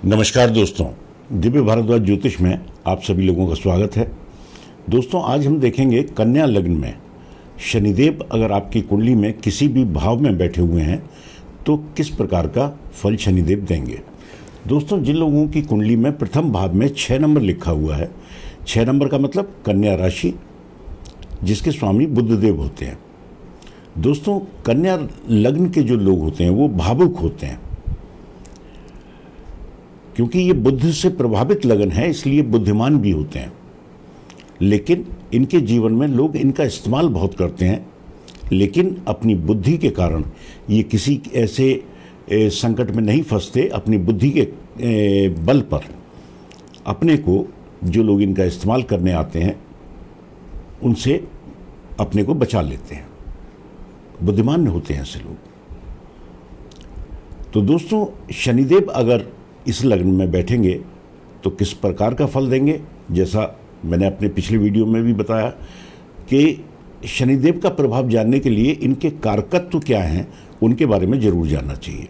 नमस्कार दोस्तों, दिव्य भारद्वाज ज्योतिष में आप सभी लोगों का स्वागत है। दोस्तों, आज हम देखेंगे कन्या लग्न में शनिदेव अगर आपकी कुंडली में किसी भी भाव में बैठे हुए हैं तो किस प्रकार का फल शनिदेव देंगे। दोस्तों, जिन लोगों की कुंडली में प्रथम भाव में 6 नंबर लिखा हुआ है, 6 नंबर का मतलब कन्या राशि, जिसके स्वामी बुधदेव होते हैं। दोस्तों, कन्या लग्न के जो लोग होते हैं वो भावुक होते हैं, क्योंकि ये बुध से प्रभावित लगन है, इसलिए बुद्धिमान भी होते हैं। लेकिन इनके जीवन में लोग इनका इस्तेमाल बहुत करते हैं, लेकिन अपनी बुद्धि के कारण ये किसी ऐसे संकट में नहीं फंसते। अपनी बुद्धि के बल पर अपने को, जो लोग इनका इस्तेमाल करने आते हैं, उनसे अपने को बचा लेते हैं। बुद्धिमान होते हैं ऐसे लोग। तो दोस्तों, शनिदेव अगर इस लग्न में बैठेंगे तो किस प्रकार का फल देंगे। जैसा मैंने अपने पिछले वीडियो में भी बताया कि शनिदेव का प्रभाव जानने के लिए इनके कारकत्व क्या हैं, उनके बारे में जरूर जानना चाहिए।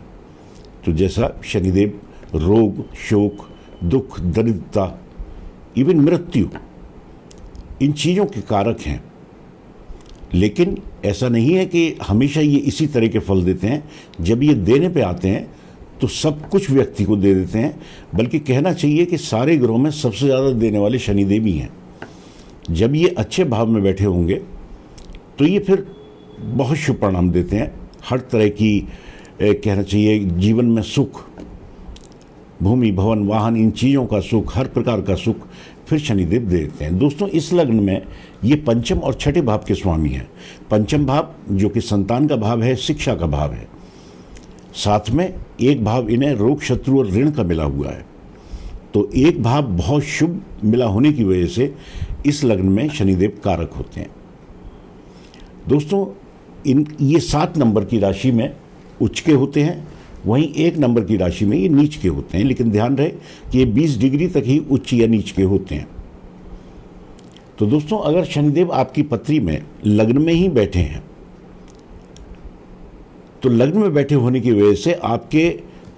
तो जैसा शनिदेव रोग, शोक, दुख, दरिद्रता, इवन मृत्यु, इन चीज़ों के कारक हैं। लेकिन ऐसा नहीं है कि हमेशा ये इसी तरह के फल देते हैं। जब ये देने पे आते हैं तो सब कुछ व्यक्ति को दे देते हैं, बल्कि कहना चाहिए कि सारे ग्रहों में सबसे ज़्यादा देने वाले शनिदेव ही हैं। जब ये अच्छे भाव में बैठे होंगे तो ये फिर बहुत शुभ परिणाम देते हैं। हर तरह की कहना चाहिए जीवन में सुख, भूमि, भवन, वाहन, इन चीज़ों का सुख, हर प्रकार का सुख फिर शनिदेव दे देते हैं। दोस्तों, इस लग्न में ये पंचम और छठे भाव के स्वामी हैं। पंचम भाव जो कि संतान का भाव है, शिक्षा का भाव है, साथ में एक भाव इन्हें रोग, शत्रु और ऋण का मिला हुआ है। तो एक भाव बहुत शुभ मिला होने की वजह से इस लग्न में शनिदेव कारक होते हैं। दोस्तों, ये 7 नंबर की राशि में उच्च के होते हैं, वहीं 1 नंबर की राशि में ये नीच के होते हैं। लेकिन ध्यान रहे कि ये 20 डिग्री तक ही उच्च या नीच के होते हैं। तो दोस्तों, अगर शनिदेव आपकी पत्री में लग्न में ही बैठे हैं तो लग्न में बैठे होने की वजह से आपके,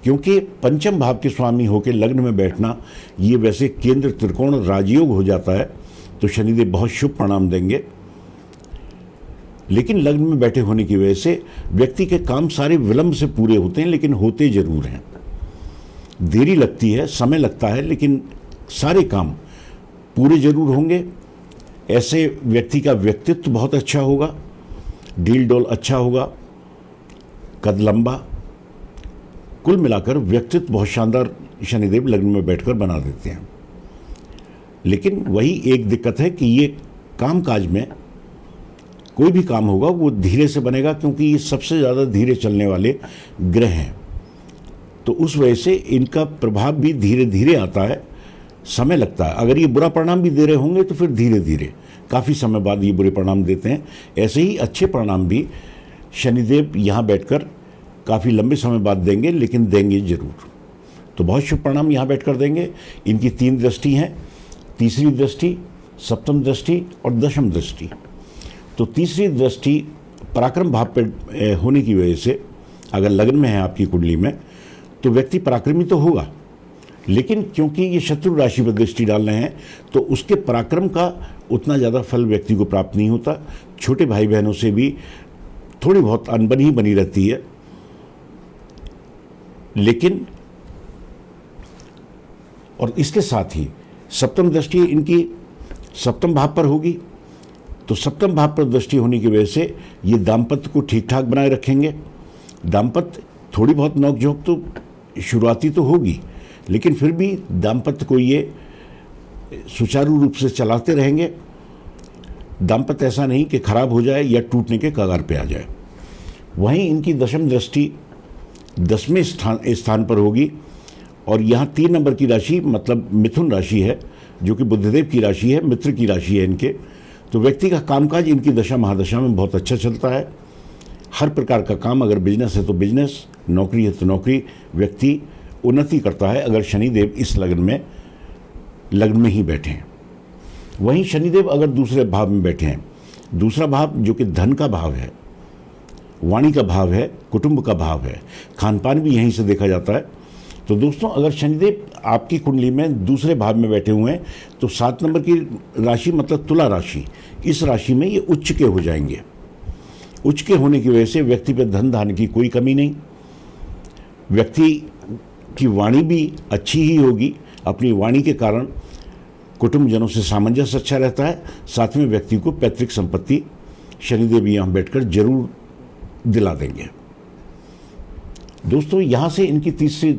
क्योंकि पंचम भाव के स्वामी होकर लग्न में बैठना ये वैसे केंद्र त्रिकोण राजयोग हो जाता है, तो शनिदेव बहुत शुभ परिणाम देंगे। लेकिन लग्न में बैठे होने की वजह से व्यक्ति के काम सारे विलंब से पूरे होते हैं, लेकिन होते जरूर हैं। देरी लगती है, समय लगता है, लेकिन सारे काम पूरे जरूर होंगे। ऐसे व्यक्ति का व्यक्तित्व बहुत अच्छा होगा, डील डोल अच्छा होगा, कद लंबा, कुल मिलाकर व्यक्तित्व बहुत शानदार शनिदेव लग्न में बैठकर बना देते हैं। लेकिन वही एक दिक्कत है कि ये कामकाज में कोई भी काम होगा वो धीरे से बनेगा, क्योंकि ये सबसे ज़्यादा धीरे चलने वाले ग्रह हैं। तो उस वजह से इनका प्रभाव भी धीरे धीरे आता है, समय लगता है। अगर ये बुरा परिणाम भी दे रहे होंगे तो फिर धीरे धीरे काफ़ी समय बाद ये बुरे परिणाम देते हैं। ऐसे ही अच्छे परिणाम भी शनिदेव यहाँ बैठकर काफ़ी लंबे समय बाद देंगे, लेकिन देंगे जरूर। तो बहुत शुभ परिणाम यहाँ बैठकर देंगे। इनकी 3 दृष्टि हैं, तीसरी दृष्टि, सप्तम दृष्टि और दशम दृष्टि। तो तीसरी दृष्टि पराक्रम भाव पर होने की वजह से अगर लग्न में है आपकी कुंडली में तो व्यक्ति पराक्रमी तो होगा, लेकिन क्योंकि ये शत्रु राशि पर दृष्टि डाल रहे हैं तो उसके पराक्रम का उतना ज़्यादा फल व्यक्ति को प्राप्त नहीं होता। छोटे भाई बहनों से भी थोड़ी बहुत अनबन ही बनी रहती है। लेकिन और इसके साथ ही सप्तम दृष्टि इनकी सप्तम भाव पर होगी, तो सप्तम भाव पर दृष्टि होने की वजह से ये दाम्पत्य को ठीक ठाक बनाए रखेंगे। दाम्पत्य थोड़ी बहुत नोकझोंक तो शुरुआती तो होगी, लेकिन फिर भी दाम्पत्य को ये सुचारू रूप से चलाते रहेंगे। दाम्पत्य ऐसा नहीं कि खराब हो जाए या टूटने के कगार पे आ जाए। वहीं इनकी दशम दृष्टि 10वें स्थान पर होगी, और यहाँ 3 नंबर की राशि मतलब मिथुन राशि है, जो कि बुधदेव की राशि है, मित्र की राशि है इनके। तो व्यक्ति का कामकाज इनकी दशा महादशा में बहुत अच्छा चलता है। हर प्रकार का काम, अगर बिजनेस है तो बिजनेस, नौकरी है तो नौकरी, व्यक्ति उन्नति करता है अगर शनिदेव इस लग्न में ही बैठे हैं। वहीं शनिदेव अगर दूसरे भाव में बैठे हैं, दूसरा भाव जो कि धन का भाव है, वाणी का भाव है, कुटुंब का भाव है, खान पान भी यहीं से देखा जाता है, तो दोस्तों अगर शनिदेव आपकी कुंडली में दूसरे भाव में बैठे हुए हैं तो 7 नंबर की राशि मतलब तुला राशि, इस राशि में ये उच्च के हो जाएंगे। उच्च के होने की वजह से व्यक्ति पर धन धान्य की कोई कमी नहीं, व्यक्ति की वाणी भी अच्छी ही होगी। अपनी वाणी के कारण कुटुंबजनों से सामंजस्य अच्छा रहता है। साथ में व्यक्ति को पैतृक संपत्ति शनिदेव यहाँ बैठकर जरूर दिला देंगे। दोस्तों यहाँ से इनकी तीसरी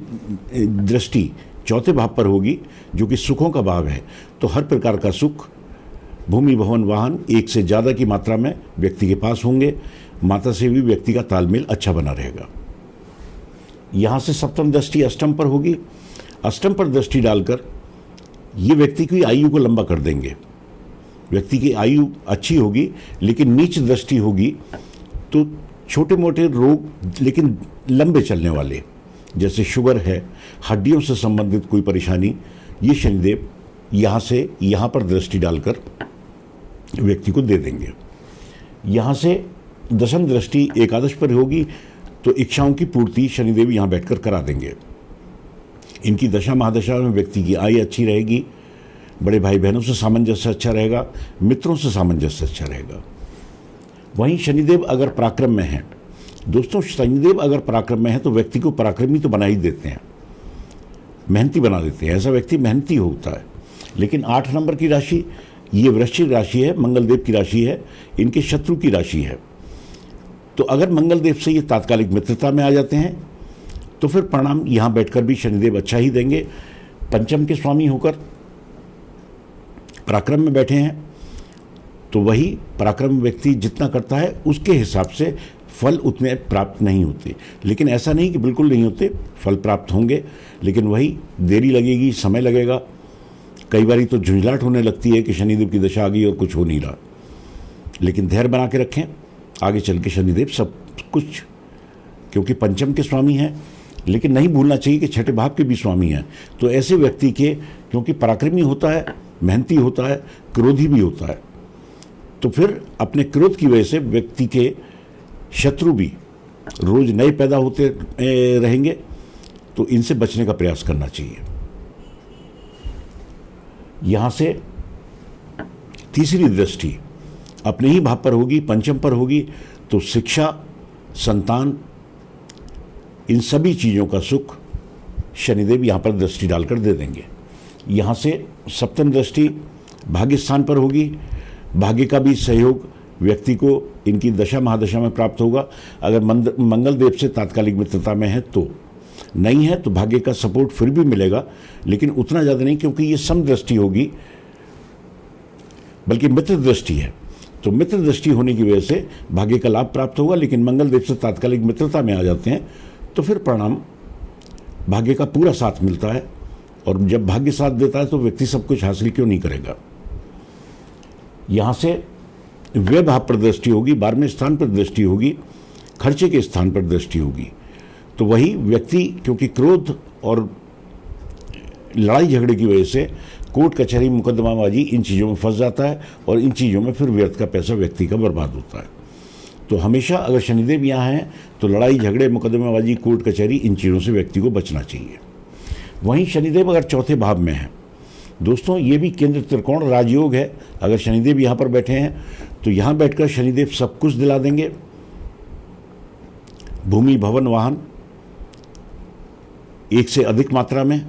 दृष्टि चौथे भाव पर होगी जो कि सुखों का भाव है। तो हर प्रकार का सुख, भूमि भवन वाहन एक से ज़्यादा की मात्रा में व्यक्ति के पास होंगे। माता से भी व्यक्ति का तालमेल अच्छा बना रहेगा। यहाँ से सप्तम दृष्टि अष्टम पर होगी। अष्टम पर दृष्टि डालकर ये व्यक्ति की आयु को लंबा कर देंगे। व्यक्ति की आयु अच्छी होगी, लेकिन नीच दृष्टि होगी तो छोटे मोटे रोग लेकिन लंबे चलने वाले, जैसे शुगर है, हड्डियों से संबंधित कोई परेशानी, ये शनिदेव यहाँ से यहाँ पर दृष्टि डालकर व्यक्ति को दे देंगे। यहाँ से दशम दृष्टि एकादश पर होगी तो इच्छाओं की पूर्ति शनिदेव यहाँ बैठकर करा देंगे। इनकी दशा महादशा में व्यक्ति की आय अच्छी रहेगी, बड़े भाई बहनों से सामंजस्य अच्छा रहेगा, मित्रों से सामंजस्य अच्छा रहेगा। वहीं शनिदेव अगर पराक्रम में है, दोस्तों शनिदेव अगर पराक्रम में है तो व्यक्ति को पराक्रमी तो बना ही देते हैं, मेहनती बना देते हैं। ऐसा व्यक्ति मेहनती होता है। लेकिन 8 नंबर की राशि ये वृश्चिक राशि है, मंगलदेव की राशि है, इनके शत्रु की राशि है। तो अगर मंगलदेव से ये तात्कालिक मित्रता में आ जाते हैं तो फिर परिणाम यहाँ बैठकर भी शनिदेव अच्छा ही देंगे। पंचम के स्वामी होकर पराक्रम में बैठे हैं तो वही पराक्रम व्यक्ति जितना करता है उसके हिसाब से फल उतने प्राप्त नहीं होते। लेकिन ऐसा नहीं कि बिल्कुल नहीं होते, फल प्राप्त होंगे, लेकिन वही देरी लगेगी, समय लगेगा। कई बार तो झुंझलाहट होने लगती है कि शनिदेव की दशा आ गई और कुछ हो नहीं रहा। लेकिन धैर्य बना के रखें, आगे चल के शनिदेव सब कुछ, क्योंकि पंचम के स्वामी हैं, लेकिन नहीं भूलना चाहिए कि छठे भाव के भी स्वामी हैं। तो ऐसे व्यक्ति के, क्योंकि पराक्रमी होता है, मेहनती होता है, क्रोधी भी होता है, तो फिर अपने क्रोध की वजह से व्यक्ति के शत्रु भी रोज नए पैदा होते रहेंगे। तो इनसे बचने का प्रयास करना चाहिए। यहाँ से तीसरी दृष्टि अपने ही भाव पर होगी, पंचम पर होगी, तो शिक्षा, संतान, इन सभी चीज़ों का सुख शनिदेव यहाँ पर दृष्टि डालकर दे देंगे। यहाँ से सप्तम दृष्टि भाग्य स्थान पर होगी। भाग्य का भी सहयोग व्यक्ति को इनकी दशा महादशा में प्राप्त होगा। अगर मंगलदेव से तात्कालिक मित्रता में है तो, नहीं है तो भाग्य का सपोर्ट फिर भी मिलेगा, लेकिन उतना ज़्यादा नहीं, क्योंकि ये समदृष्टि होगी, बल्कि मित्र दृष्टि है। तो मित्र दृष्टि होने की वजह से भाग्य का लाभ प्राप्त होगा। लेकिन मंगलदेव से तात्कालिक मित्रता में आ जाते हैं तो फिर परिणाम भाग्य का पूरा साथ मिलता है। और जब भाग्य साथ देता है तो व्यक्ति सब कुछ हासिल क्यों नहीं करेगा। यहाँ से व्यय भाव पर दृष्टि होगी, 12वें स्थान पर दृष्टि होगी, खर्चे के स्थान पर दृष्टि होगी। तो वही व्यक्ति, क्योंकि क्रोध और लड़ाई झगड़े की वजह से कोर्ट कचहरी मुकदमाबाजी इन चीज़ों में फंस जाता है और इन चीज़ों में फिर व्यर्थ का पैसा व्यक्ति का बर्बाद होता है। तो हमेशा अगर शनिदेव यहाँ हैं तो लड़ाई झगड़े, मुकदमाबाजी, कोर्ट कचहरी, इन चीज़ों से व्यक्ति को बचना चाहिए। वहीं शनिदेव अगर चौथे भाव में है, दोस्तों ये भी केंद्र त्रिकोण राजयोग है। अगर शनिदेव यहाँ पर बैठे हैं तो यहाँ बैठकर शनिदेव सब कुछ दिला देंगे, भूमि भवन वाहन एक से अधिक मात्रा में,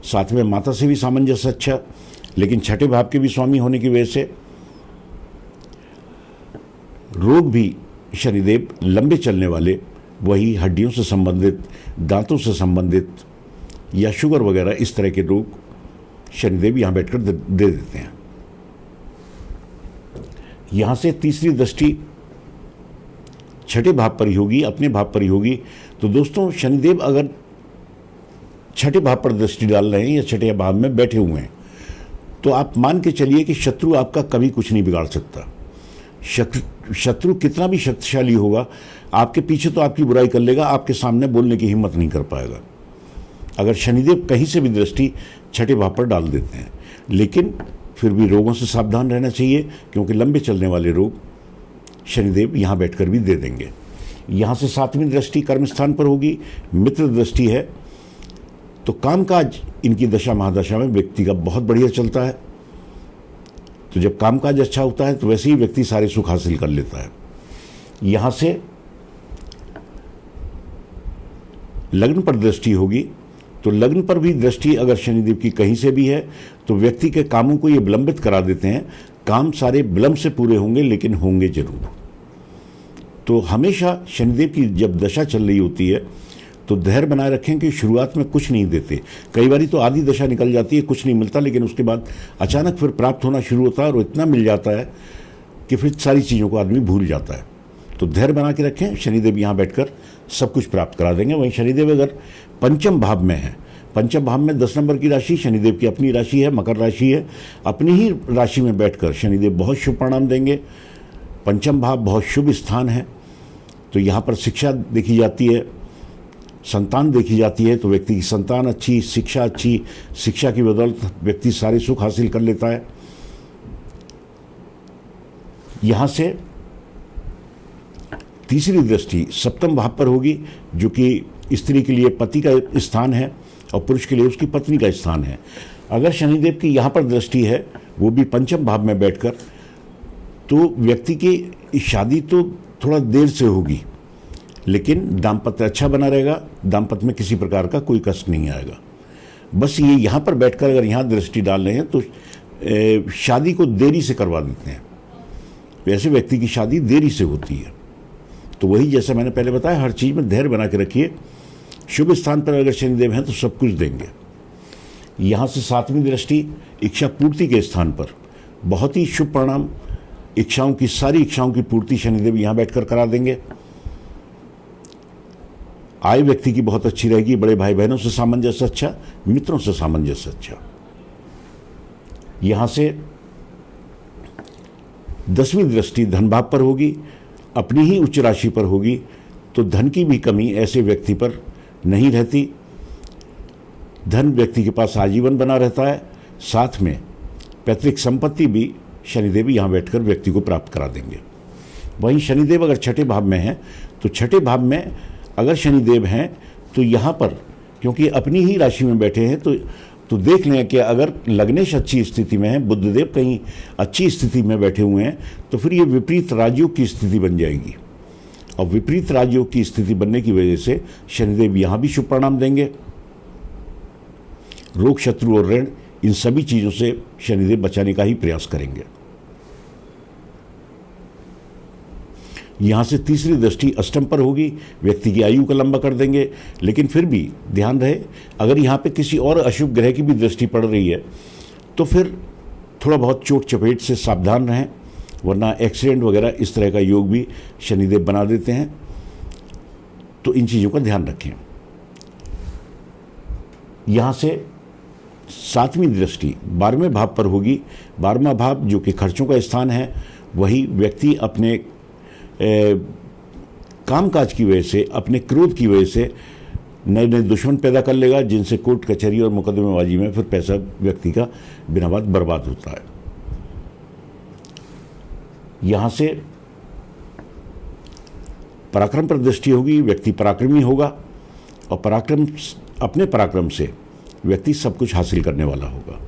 साथ में माता से भी सामंजस्य अच्छा। लेकिन छठे भाव के भी स्वामी होने की वजह से रोग भी शनिदेव लंबे चलने वाले, वही हड्डियों से संबंधित, दांतों से संबंधित या शुगर वगैरह इस तरह के रोग शनिदेव यहाँ बैठकर दे देते हैं। यहाँ से तीसरी दृष्टि छठे भाव पर ही होगी, अपने भाव पर ही होगी। तो दोस्तों शनिदेव अगर छठे भाव पर दृष्टि डाल रहे हैं या छठे भाव में बैठे हुए हैं तो आप मान के चलिए कि शत्रु आपका कभी कुछ नहीं बिगाड़ सकता। शत्रु कितना भी शक्तिशाली होगा, आपके पीछे तो आपकी बुराई कर लेगा, आपके सामने बोलने की हिम्मत नहीं कर पाएगा, अगर शनिदेव कहीं से भी दृष्टि छठे भाव पर डाल देते हैं। लेकिन फिर भी रोगों से सावधान रहना चाहिए, क्योंकि लंबे चलने वाले रोग शनिदेव यहाँ बैठकर भी दे देंगे। यहाँ से 7वीं दृष्टि कर्म स्थान पर होगी, मित्र दृष्टि है। तो कामकाज इनकी दशा महादशा में व्यक्ति का बहुत बढ़िया चलता है। तो जब कामकाज अच्छा होता है तो वैसे ही व्यक्ति सारे सुख हासिल कर लेता है। यहां से लग्न पर दृष्टि होगी, तो लग्न पर भी दृष्टि अगर शनिदेव की कहीं से भी है तो व्यक्ति के कामों को ये विलंबित करा देते हैं। काम सारे विलंब से पूरे होंगे, लेकिन होंगे जरूर। तो हमेशा शनिदेव की जब दशा चल रही होती है तो धैर्य बनाए रखें कि शुरुआत में कुछ नहीं देते। कई बार तो आधी दशा निकल जाती है, कुछ नहीं मिलता, लेकिन उसके बाद अचानक फिर प्राप्त होना शुरू होता है और इतना मिल जाता है कि फिर सारी चीज़ों को आदमी भूल जाता है। तो धैर्य बना के रखें, शनिदेव यहाँ बैठकर सब कुछ प्राप्त करा देंगे। वहीं शनिदेव अगर पंचम भाव में है, पंचम भाव में 10 नंबर की राशि शनिदेव की अपनी राशि है, मकर राशि है, अपनी ही राशि में बैठकर शनिदेव बहुत शुभ परिणाम देंगे। पंचम भाव बहुत शुभ स्थान है, तो यहाँ पर शिक्षा देखी जाती है, संतान देखी जाती है। तो व्यक्ति की संतान अच्छी, शिक्षा अच्छी, शिक्षा की बदौलत व्यक्ति सारे सुख हासिल कर लेता है। यहाँ से तीसरी दृष्टि सप्तम भाव पर होगी, जो कि स्त्री के लिए पति का स्थान है और पुरुष के लिए उसकी पत्नी का स्थान है। अगर शनिदेव की यहाँ पर दृष्टि है, वो भी पंचम भाव में बैठकर, तो व्यक्ति की शादी तो थोड़ा देर से होगी, लेकिन दाम्पत्य अच्छा बना रहेगा। दाम्पत्य में किसी प्रकार का कोई कष्ट नहीं आएगा। बस ये यहाँ पर बैठकर अगर यहाँ दृष्टि डाल रहे हैं तो शादी को देरी से करवा देते हैं। वैसे व्यक्ति की शादी देरी से होती है। तो वही जैसे मैंने पहले बताया, हर चीज़ में धैर्य बना के रखिए। शुभ स्थान पर अगर शनिदेव हैं तो सब कुछ देंगे। यहाँ से 7वीं दृष्टि इच्छा पूर्ति के स्थान पर, बहुत ही शुभ परिणाम। इच्छाओं की सारी इच्छाओं की पूर्ति शनिदेव यहाँ बैठकर करा देंगे। आय व्यक्ति की बहुत अच्छी रहेगी। बड़े भाई बहनों से सामंजस्य अच्छा, मित्रों से सामंजस्य अच्छा। यहाँ से 10वीं दृष्टि धन भाव पर होगी, अपनी ही उच्च राशि पर होगी, तो धन की भी कमी ऐसे व्यक्ति पर नहीं रहती। धन व्यक्ति के पास आजीवन बना रहता है। साथ में पैतृक संपत्ति भी शनिदेव यहाँ बैठकर व्यक्ति को प्राप्त करा देंगे। वहीं शनिदेव अगर छठे भाव में है, तो छठे भाव में अगर शनिदेव हैं तो यहाँ पर क्योंकि अपनी ही राशि में बैठे हैं, तो देख लें कि अगर लग्नेश अच्छी स्थिति में है, बुधदेव कहीं अच्छी स्थिति में बैठे हुए हैं, तो फिर ये विपरीत राजयोग की स्थिति बन जाएगी। और विपरीत राजयोग की स्थिति बनने की वजह से शनिदेव यहाँ भी शुभ परिणाम देंगे। रोग, शत्रु और ऋण, इन सभी चीज़ों से शनिदेव बचाने का ही प्रयास करेंगे। यहाँ से तीसरी दृष्टि अष्टम पर होगी, व्यक्ति की आयु को लंबा कर देंगे। लेकिन फिर भी ध्यान रहे, अगर यहाँ पे किसी और अशुभ ग्रह की भी दृष्टि पड़ रही है तो फिर थोड़ा बहुत चोट चपेट से सावधान रहें, वरना एक्सीडेंट वगैरह इस तरह का योग भी शनिदेव बना देते हैं। तो इन चीज़ों का ध्यान रखें। यहाँ से 7वीं दृष्टि 12वें भाव पर होगी। 12वां भाव जो कि खर्चों का स्थान है, वही व्यक्ति अपने कामकाज की वजह से, अपने क्रोध की वजह से नए नए दुश्मन पैदा कर लेगा, जिनसे कोर्ट कचहरी और मुकदमेबाजी में फिर पैसा व्यक्ति का बिना बात बर्बाद होता है। यहाँ से पराक्रम पर दृष्टि होगी, व्यक्ति पराक्रमी होगा और अपने पराक्रम से व्यक्ति सब कुछ हासिल करने वाला होगा।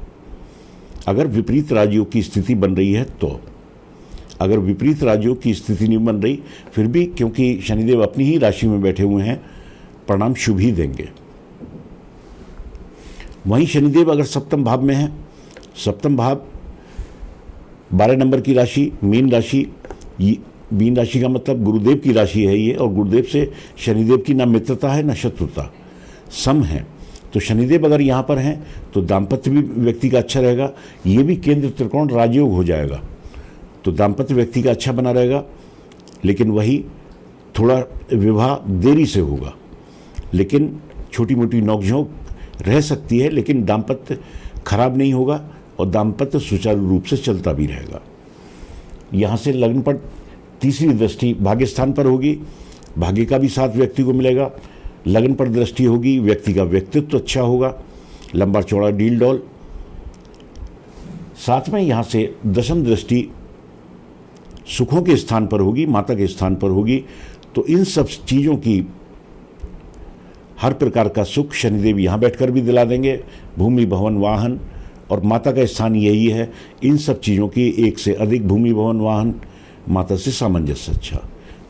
अगर विपरीत राजयोग की स्थिति बन रही है तो, अगर विपरीत राजयोग की स्थिति नहीं बन रही, फिर भी क्योंकि शनिदेव अपनी ही राशि में बैठे हुए हैं, परिणाम शुभ ही देंगे। वहीं शनिदेव अगर सप्तम भाव में है, सप्तम भाव 12 नंबर की राशि मीन राशि, मीन राशि का मतलब गुरुदेव की राशि है ये, और गुरुदेव से शनिदेव की ना मित्रता है ना शत्रुता, सम है। तो शनिदेव अगर यहाँ पर हैं तो दाम्पत्य भी व्यक्ति का अच्छा रहेगा। ये भी केंद्र त्रिकोण राजयोग हो जाएगा, तो दाम्पत्य व्यक्ति का अच्छा बना रहेगा। लेकिन वही थोड़ा विवाह देरी से होगा, लेकिन छोटी मोटी नोकझोंक रह सकती है, लेकिन दाम्पत्य खराब नहीं होगा और दाम्पत्य सुचारू रूप से चलता भी रहेगा। यहाँ से लग्न पर तीसरी दृष्टि भाग्य स्थान पर होगी, भाग्य का भी साथ व्यक्ति को मिलेगा। लग्न पर दृष्टि होगी, व्यक्ति का व्यक्तित्व अच्छा होगा, लंबा चौड़ा डील डॉल। साथ में यहाँ से दशम दृष्टि सुखों के स्थान पर होगी, माता के स्थान पर होगी। तो इन सब चीज़ों की हर प्रकार का सुख शनिदेव यहाँ बैठकर भी दिला देंगे। भूमि भवन वाहन, और माता का स्थान यही है, इन सब चीज़ों की एक से अधिक भूमि भवन वाहन, माता से सामंजस्य अच्छा,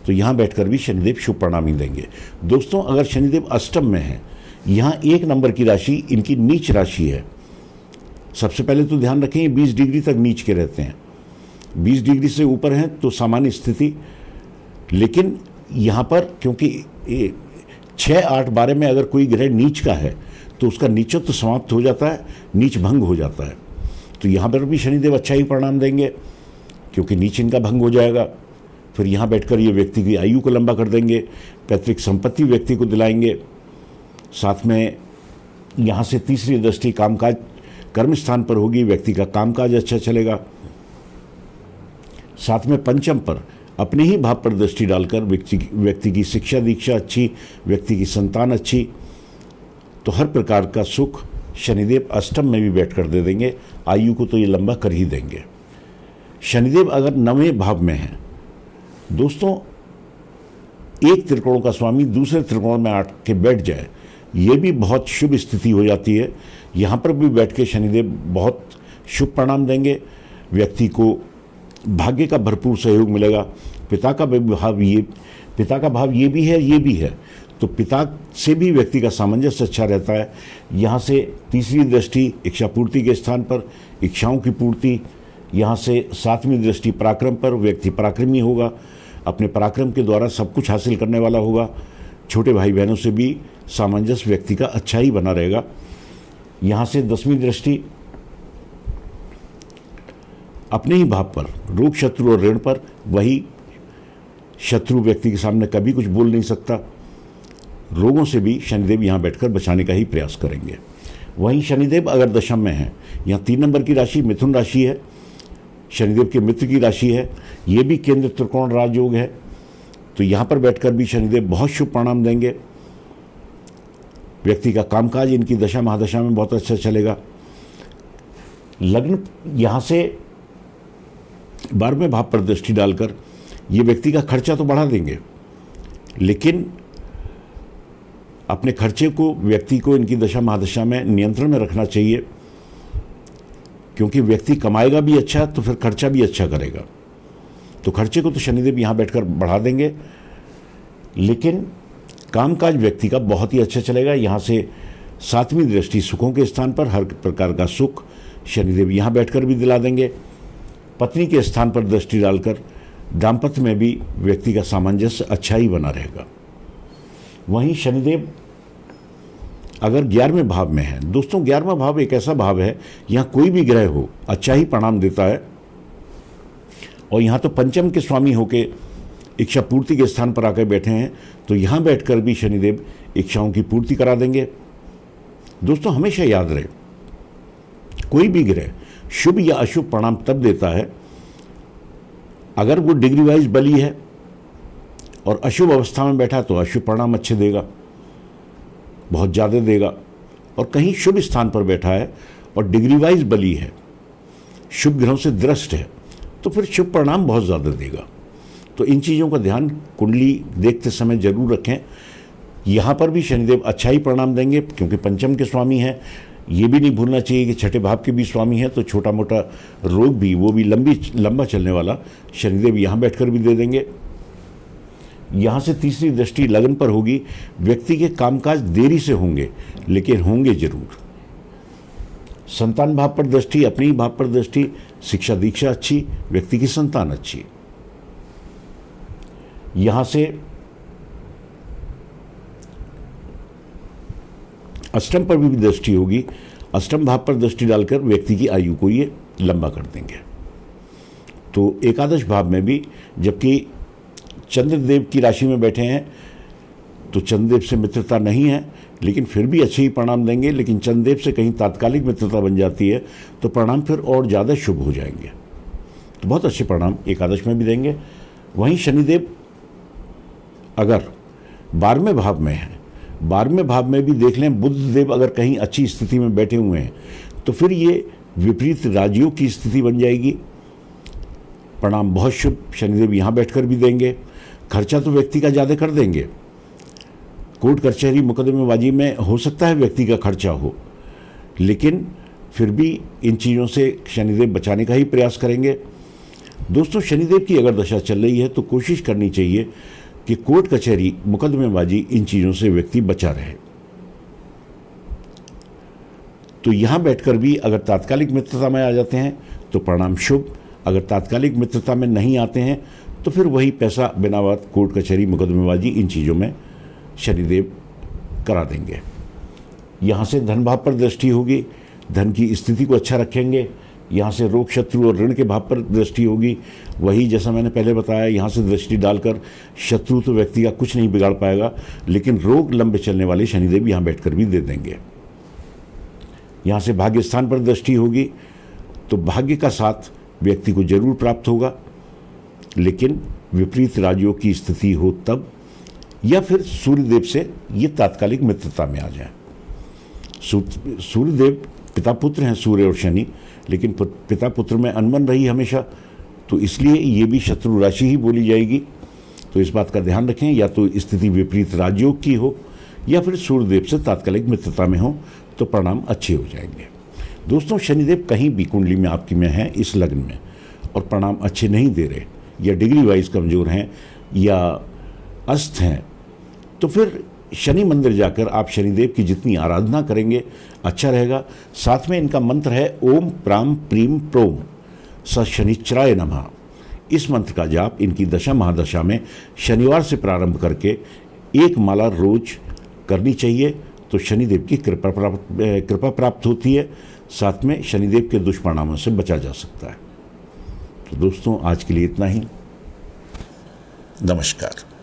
तो यहाँ बैठकर भी शनिदेव शुभ परिणाम ही देंगे। दोस्तों, अगर शनिदेव अष्टम में है, यहाँ 1 नंबर की राशि इनकी नीच राशि है। सबसे पहले तो ध्यान रखें, 20 डिग्री तक नीच के रहते हैं, 20 डिग्री से ऊपर हैं तो सामान्य स्थिति, लेकिन यहाँ पर क्योंकि 6, 8, 12 में अगर कोई ग्रह नीच का है तो उसका नीचत्व समाप्त हो जाता है, नीच भंग हो जाता है। तो यहाँ पर भी शनिदेव अच्छा ही परिणाम देंगे क्योंकि नीच इनका भंग हो जाएगा। फिर यहाँ बैठकर ये व्यक्ति की आयु को लंबा कर देंगे, पैतृक संपत्ति व्यक्ति को दिलाएंगे। साथ में यहाँ से तीसरी दृष्टि कामकाज कर्म स्थान पर होगी, व्यक्ति का कामकाज अच्छा चलेगा। साथ में पंचम पर अपने ही भाव पर दृष्टि डालकर व्यक्ति की शिक्षा दीक्षा अच्छी, व्यक्ति की संतान अच्छी, तो हर प्रकार का सुख शनिदेव अष्टम में भी बैठकर दे देंगे। आयु को तो ये लंबा कर ही देंगे। शनिदेव अगर 9वें भाव में है, दोस्तों, एक त्रिकोण का स्वामी दूसरे त्रिकोण में आके बैठ जाए, ये भी बहुत शुभ स्थिति हो जाती है। यहाँ पर भी बैठ के शनिदेव बहुत शुभ परिणाम देंगे। व्यक्ति को भाग्य का भरपूर सहयोग मिलेगा। पिता का भाव ये भी है, ये भी है, तो पिता से भी व्यक्ति का सामंजस्य अच्छा रहता है। यहाँ से तीसरी दृष्टि इच्छा पूर्ति के स्थान पर, इच्छाओं की पूर्ति। यहाँ से 7वीं दृष्टि पराक्रम पर, व्यक्ति पराक्रमी होगा, अपने पराक्रम के द्वारा सब कुछ हासिल करने वाला होगा। छोटे भाई बहनों से भी सामंजस्य व्यक्ति का अच्छा ही बना रहेगा। यहाँ से 10वीं दृष्टि अपने ही भाव पर, रोग शत्रु और ऋण पर, वही शत्रु व्यक्ति के सामने कभी कुछ बोल नहीं सकता। रोगों से भी शनिदेव यहाँ बैठकर बचाने का ही प्रयास करेंगे। वहीं शनिदेव अगर दशम में है, यहाँ 3 नंबर की राशि मिथुन राशि है, शनिदेव के मित्र की राशि है, ये भी केंद्र त्रिकोण राजयोग है, तो यहाँ पर बैठकर भी शनिदेव बहुत शुभ परिणाम देंगे। व्यक्ति का कामकाज इनकी दशा महादशा में बहुत अच्छा चलेगा। लग्न यहाँ से 12वें भाव पर दृष्टि डालकर ये व्यक्ति का खर्चा तो बढ़ा देंगे, लेकिन अपने खर्चे को व्यक्ति को इनकी दशा महादशा में नियंत्रण में रखना चाहिए, क्योंकि व्यक्ति कमाएगा भी अच्छा तो फिर खर्चा भी अच्छा करेगा। तो खर्चे को तो शनिदेव यहाँ बैठकर बढ़ा देंगे, लेकिन कामकाज व्यक्ति का बहुत ही अच्छा चलेगा। यहाँ से 7वीं दृष्टि सुखों के स्थान पर, हर प्रकार का सुख शनिदेव यहाँ बैठकर भी दिला देंगे। पत्नी के स्थान पर दृष्टि डालकर दाम्पत्य में भी व्यक्ति का सामंजस्य अच्छा ही बना रहेगा। वहीं शनिदेव अगर 11वें भाव में है, दोस्तों 11वां भाव एक ऐसा भाव है, यहाँ कोई भी ग्रह हो अच्छा ही परिणाम देता है। और यहाँ तो पंचम के स्वामी होके इच्छा पूर्ति के स्थान पर आकर बैठे हैं, तो यहाँ बैठकर भी शनिदेव इच्छाओं की पूर्ति करा देंगे। दोस्तों, हमेशा याद रहे, कोई भी ग्रह शुभ या अशुभ परिणाम तब देता है अगर वो डिग्री वाइज बली है और अशुभ अवस्था में बैठा तो अशुभ परिणाम अच्छे देगा, बहुत ज़्यादा देगा। और कहीं शुभ स्थान पर बैठा है और डिग्री वाइज बली है, शुभ ग्रहों से दृष्ट है, तो फिर शुभ परिणाम बहुत ज़्यादा देगा। तो इन चीज़ों का ध्यान कुंडली देखते समय जरूर रखें। यहाँ पर भी शनिदेव अच्छा ही परिणाम देंगे क्योंकि पंचम के स्वामी हैं। ये भी नहीं भूलना चाहिए कि छठे भाव के भी स्वामी हैं, तो छोटा मोटा रोग भी, वो भी लंबा चलने वाला शनिदेव यहाँ बैठकर भी दे देंगे। यहाँ से तीसरी दृष्टि लगन पर होगी। व्यक्ति के कामकाज देरी से होंगे, लेकिन होंगे जरूर। संतान भाव पर दृष्टि, अपनी ही भाव पर दृष्टि, शिक्षा दीक्षा अच्छी, व्यक्ति की संतान अच्छी। यहाँ से अष्टम पर भी दृष्टि होगी। अष्टम भाव पर दृष्टि डालकर व्यक्ति की आयु को ये लंबा कर देंगे। तो एकादश भाव में भी, जबकि चंद्रदेव की राशि में बैठे हैं, तो चंद्रदेव से मित्रता नहीं है, लेकिन फिर भी अच्छे ही परिणाम देंगे। लेकिन चंद्रदेव से कहीं तात्कालिक मित्रता बन जाती है तो परिणाम फिर और ज़्यादा शुभ हो जाएंगे। तो बहुत अच्छे परिणाम एकादश में भी देंगे। वहीं शनिदेव अगर 12वें भाव में है, 12वें भाव में भी देख लें, बुध देव अगर कहीं अच्छी स्थिति में बैठे हुए हैं तो फिर ये विपरीत राजयोग की स्थिति बन जाएगी। परिणाम बहुत शुभ शनिदेव यहाँ बैठकर भी देंगे। खर्चा तो व्यक्ति का ज़्यादा कर देंगे, कोर्ट कचहरी मुकदमेबाजी में हो सकता है व्यक्ति का खर्चा हो, लेकिन फिर भी इन चीज़ों से शनिदेव बचाने का ही प्रयास करेंगे। दोस्तों, शनिदेव की अगर दशा चल रही है तो कोशिश करनी चाहिए कि कोर्ट कचहरी मुकदमेबाजी इन चीज़ों से व्यक्ति बचा रहे। तो यहाँ बैठकर भी अगर तात्कालिक मित्रता में आ जाते हैं तो परिणाम शुभ, अगर तात्कालिक मित्रता में नहीं आते हैं तो फिर वही पैसा बिना बात कोर्ट कचहरी मुकदमेबाजी इन चीज़ों में शनिदेव करा देंगे। यहाँ से धन भाव पर दृष्टि होगी, धन की स्थिति को अच्छा रखेंगे। यहाँ से रोग, शत्रु और ऋण के भाव पर दृष्टि होगी। वही जैसा मैंने पहले बताया, यहाँ से दृष्टि डालकर शत्रु तो व्यक्ति का कुछ नहीं बिगाड़ पाएगा, लेकिन रोग लंबे चलने वाले शनिदेव यहाँ बैठकर भी दे देंगे। यहाँ से भाग्य स्थान पर दृष्टि होगी तो भाग्य का साथ व्यक्ति को जरूर प्राप्त होगा, लेकिन विपरीत राजयोग की स्थिति हो तब, या फिर सूर्यदेव से ये तात्कालिक मित्रता में आ जाए। सूर्यदेव पिता पुत्र हैं, सूर्य और शनि, लेकिन पिता पुत्र में अनबन रही हमेशा, तो इसलिए ये भी शत्रु राशि ही बोली जाएगी। तो इस बात का ध्यान रखें, या तो स्थिति विपरीत राजयोग की हो या फिर सूर्यदेव से तात्कालिक मित्रता में हो तो परिणाम अच्छे हो जाएंगे। दोस्तों, शनिदेव कहीं भी कुंडली में आपकी में है इस लग्न में और परिणाम अच्छे नहीं दे रहे, या डिग्री वाइज कमज़ोर हैं या अस्त हैं, तो फिर शनि मंदिर जाकर आप शनिदेव की जितनी आराधना करेंगे अच्छा रहेगा। साथ में इनका मंत्र है ओम प्राम प्रीम प्रोम स शनिश्चराय नमः। इस मंत्र का जाप इनकी दशा महादशा में शनिवार से प्रारंभ करके एक माला रोज करनी चाहिए, तो शनिदेव की कृपा प्राप्त होती है। साथ में शनिदेव के दुष्परिणामों से बचा जा सकता है। तो दोस्तों, आज के लिए इतना ही। नमस्कार।